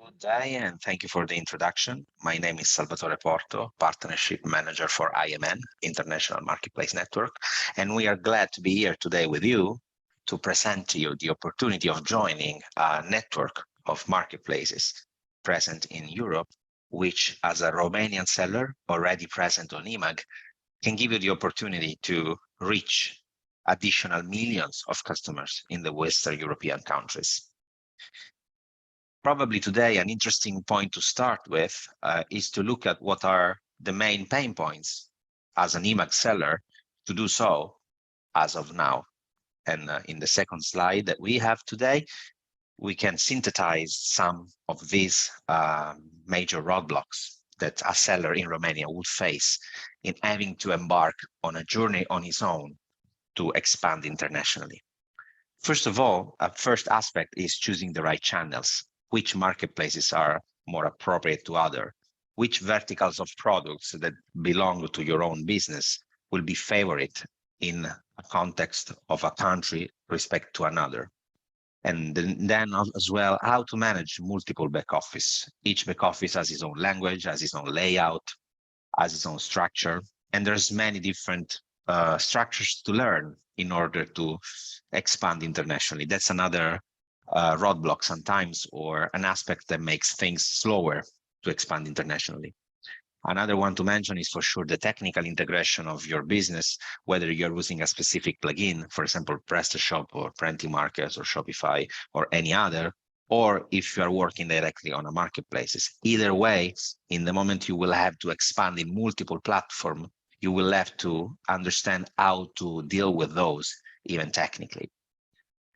Good day, and thank you for the introduction. My name is Salvatore Porto, Partnership Manager for IMAN, International Marketplace Network, and we are glad to be here today with you to present to you the opportunity of joining a network of marketplaces present in Europe, which, as a Romanian seller already present on eMAG, can give you the opportunity to reach additional millions of customers in the Western European countries. Probably today, an interesting point to start with is to look at what are the main pain points as an eMAG seller to do so as of now. And in the second slide that we have today, we can synthesize some of these major roadblocks that a seller in Romania would face in having to embark on a journey on his own to expand internationally. First of all, a first aspect is choosing the right channels. Which marketplaces are more appropriate to other, which verticals of products that belong to your own business will be favorite in a context of a country respect to another. And then as well, how to manage multiple back office. Each back office has its own language, has its own layout, has its own structure. And there's many different structures to learn in order to expand internationally. That's another roadblock sometimes, or an aspect that makes things slower to expand internationally. Another one to mention is for sure the technical integration of your business, whether you're using a specific plugin, for example, PrestaShop or Plenty Markets or Shopify or any other, or if you are working directly on a marketplaces. Either way, in the moment you will have to expand in multiple platforms, you will have to understand how to deal with those, even technically.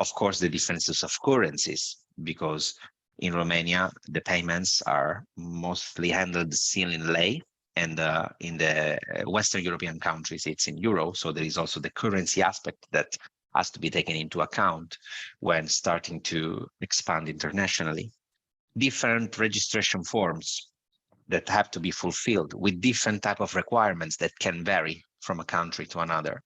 Of course, the differences of currencies, because in Romania, the payments are mostly handled still in lei, and in the Western European countries, it's in euro. So there is also the currency aspect that has to be taken into account when starting to expand internationally. Different registration forms that have to be fulfilled with different type of requirements that can vary from a country to another.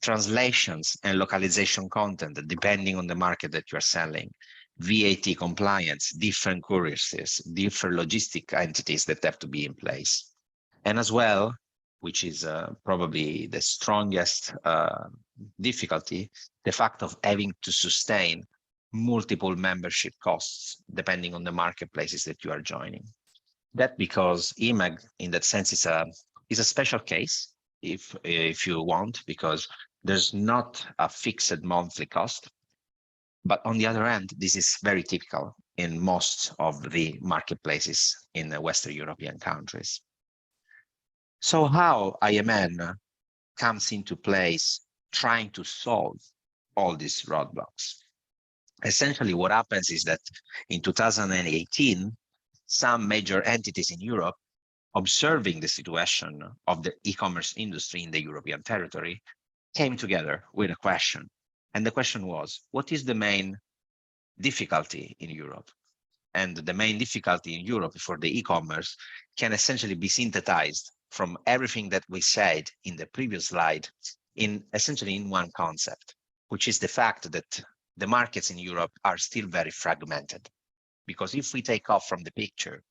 Translations and localization content, depending on the market that you're selling, VAT compliance, different currencies, different logistic entities that have to be in place. And as well, which is probably the strongest difficulty, the fact of having to sustain multiple membership costs, depending on the marketplaces that you are joining. That because eMAG, in that sense, is a special case, if you want, because there's not a fixed monthly cost. But on the other hand, this is very typical in most of the marketplaces in the Western European countries. So how IMN comes into place trying to solve all these roadblocks? Essentially, what happens is that in 2018, some major entities in Europe, observing the situation of the e-commerce industry in the European territory, came together with a question. And the question was, what is the main difficulty in Europe? And the main difficulty in Europe for the e-commerce can essentially be synthesized from everything that we said in the previous slide essentially in one concept, which is the fact that the markets in Europe are still very fragmented. Because if we take off from the picture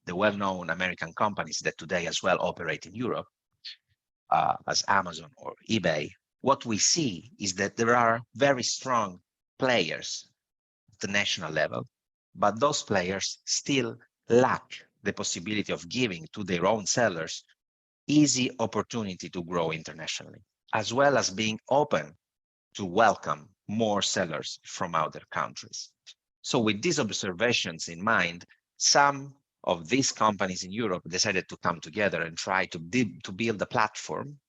the well-known American companies that today as well operate in Europe, as Amazon or eBay, what we see is that there are very strong players at the national level, but those players still lack the possibility of giving to their own sellers easy opportunity to grow internationally, as well as being open to welcome more sellers from other countries. So with these observations in mind, some of these companies in Europe decided to come together and try to build a platform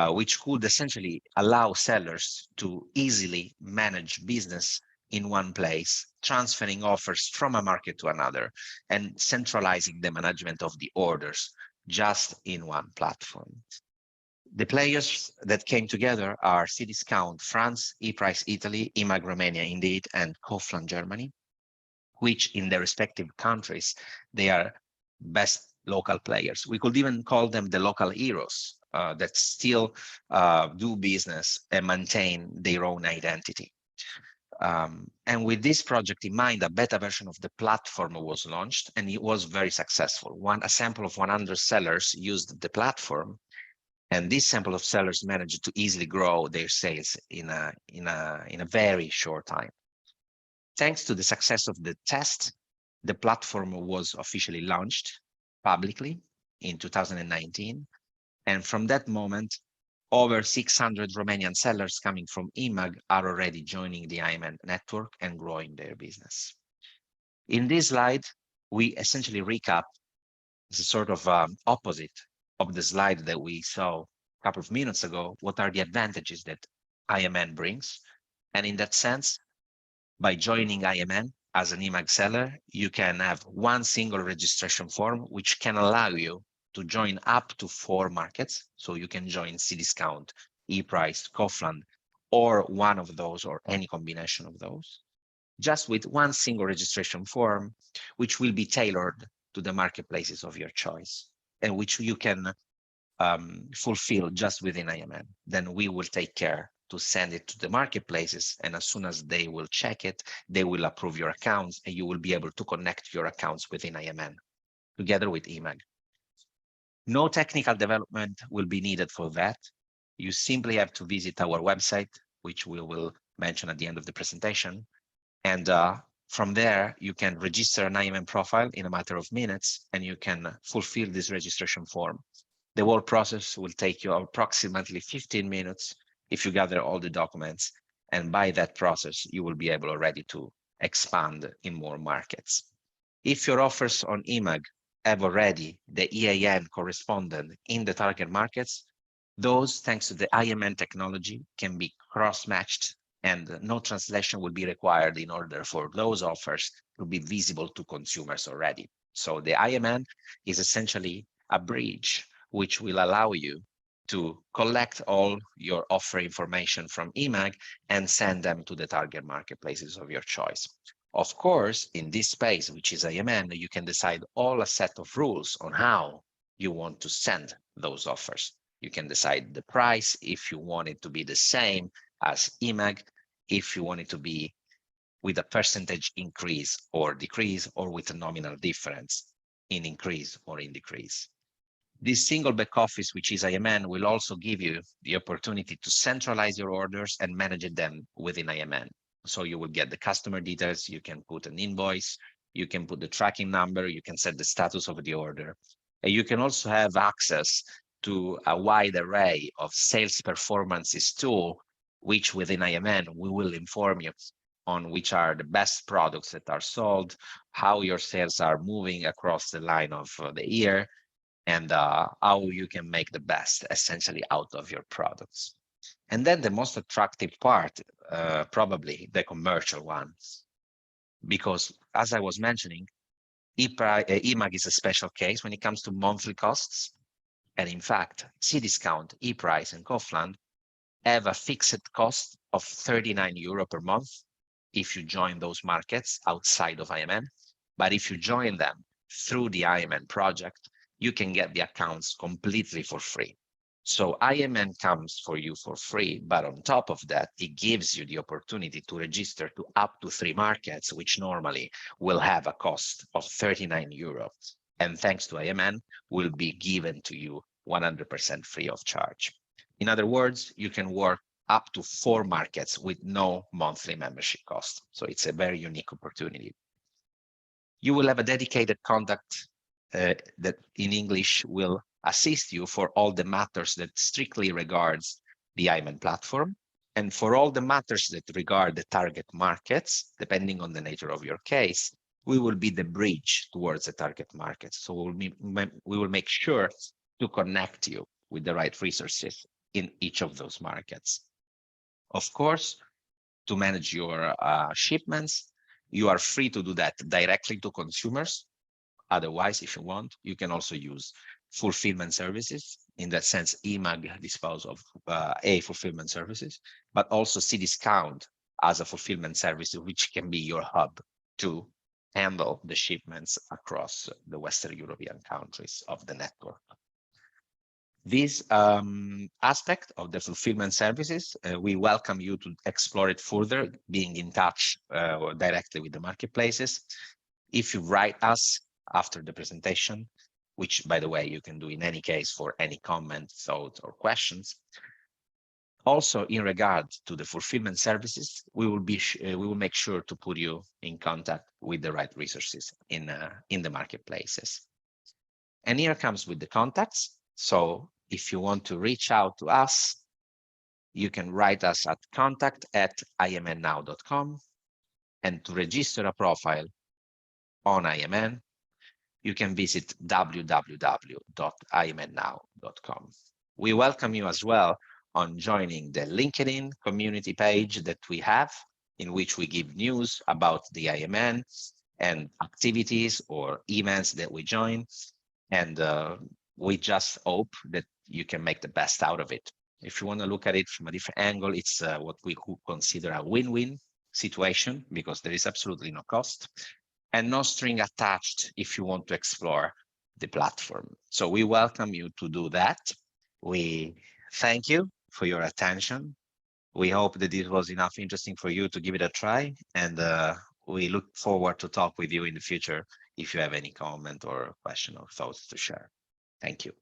which could essentially allow sellers to easily manage business in one place, transferring offers from a market to another, and centralizing the management of the orders just in one platform. The players that came together are Cdiscount France, ePrice Italy, eMAG Romania indeed, and Kaufland Germany, which in their respective countries, they are best local players. We could even call them the local heroes that still do business and maintain their own identity. And with this project in mind, a beta version of the platform was launched, and it was very successful. A sample of 100 sellers used the platform, and this sample of sellers managed to easily grow their sales in a very short time. Thanks to the success of the test, the platform was officially launched publicly in 2019. And from that moment, over 600 Romanian sellers coming from eMAG are already joining the IMAN network and growing their business. In this slide, we essentially recap as a sort of opposite of the slide that we saw a couple of minutes ago. What are the advantages that IMN brings? And in that sense, by joining IMN as an eMAG seller, you can have one single registration form, which can allow you to join up to 4 markets. So you can join Cdiscount, ePrice, Kaufland, or one of those, or any combination of those, just with one single registration form, which will be tailored to the marketplaces of your choice, and which you can fulfill just within IMN. Then we will take care to send it to the marketplaces, and as soon as they will check it, they will approve your accounts, and you will be able to connect your accounts within IMN together with eMAG. No technical development will be needed for that. You simply have to visit our website, which we will mention at the end of the presentation. And from there, you can register an IMN profile in a matter of minutes, and you can fulfill this registration form. The whole process will take you approximately 15 minutes if you gather all the documents. And by that process, you will be able already to expand in more markets. If your offers on eMAG have already the EAN correspondent in the target markets, those, thanks to the IMN technology, can be cross-matched, and no translation will be required in order for those offers to be visible to consumers already. So the IMN is essentially a bridge which will allow you to collect all your offer information from eMAG and send them to the target marketplaces of your choice. Of course, in this space, which is IMN, you can decide all a set of rules on how you want to send those offers. You can decide the price, if you want it to be the same as eMAG, if you want it to be with a percentage increase or decrease, or with a nominal difference in increase or in decrease. This single back office, which is IMN, will also give you the opportunity to centralize your orders and manage them within IMN. So you will get the customer details, you can put an invoice, you can put the tracking number, you can set the status of the order. And you can also have access to a wide array of sales performances tool, which within IMN, we will inform you on which are the best products that are sold, how your sales are moving across the line of the year, and how you can make the best essentially out of your products. And then the most attractive part, probably the commercial one, because as I was mentioning, eMAG is a special case when it comes to monthly costs. And in fact, Cdiscount, ePrice, and Kaufland have a fixed cost of 39 euro per month if you join those markets outside of IMN. But if you join them through the IMN project, you can get the accounts completely for free. So IMN comes for you for free, but on top of that, it gives you the opportunity to register to up to 3 markets, which normally will have a cost of 39 euros. And thanks to IMN, will be given to you 100% free of charge. In other words, you can work up to 4 markets with no monthly membership cost. So it's a very unique opportunity. You will have a dedicated contact that in English will assist you for all the matters that strictly regards the IMAN platform, and for all the matters that regard the target markets, depending on the nature of your case, we will be the bridge towards the target market. So we will make sure to connect you with the right resources in each of those markets. Of course, to manage your shipments, you are free to do that directly to consumers. Otherwise, if you want, you can also use fulfillment services. In that sense, eMAG disposes of fulfillment services, but also Cdiscount as a fulfillment service, which can be your hub to handle the shipments across the Western European countries of the network. This aspect of the fulfillment services, we welcome you to explore it further, being in touch directly with the marketplaces. If you write us after the presentation, which, by the way, you can do in any case for any comment, thought, or questions. Also, in regard to the fulfillment services, we will make sure to put you in contact with the right resources in the marketplaces. And here comes with the contacts. So if you want to reach out to us, you can write us at contact@imannow.com. And to register a profile on IMN, you can visit www.imannow.com. We welcome you as well on joining the LinkedIn community page that we have, in which we give news about the IMN and activities or events that we join. And we just hope that you can make the best out of it. If you want to look at it from a different angle, it's what we could consider a win-win situation, because there is absolutely no cost and no string attached if you want to explore the platform. So we welcome you to do that. We thank you for your attention. We hope that this was enough interesting for you to give it a try. And we look forward to talk with you in the future if you have any comment or question or thoughts to share. Thank you.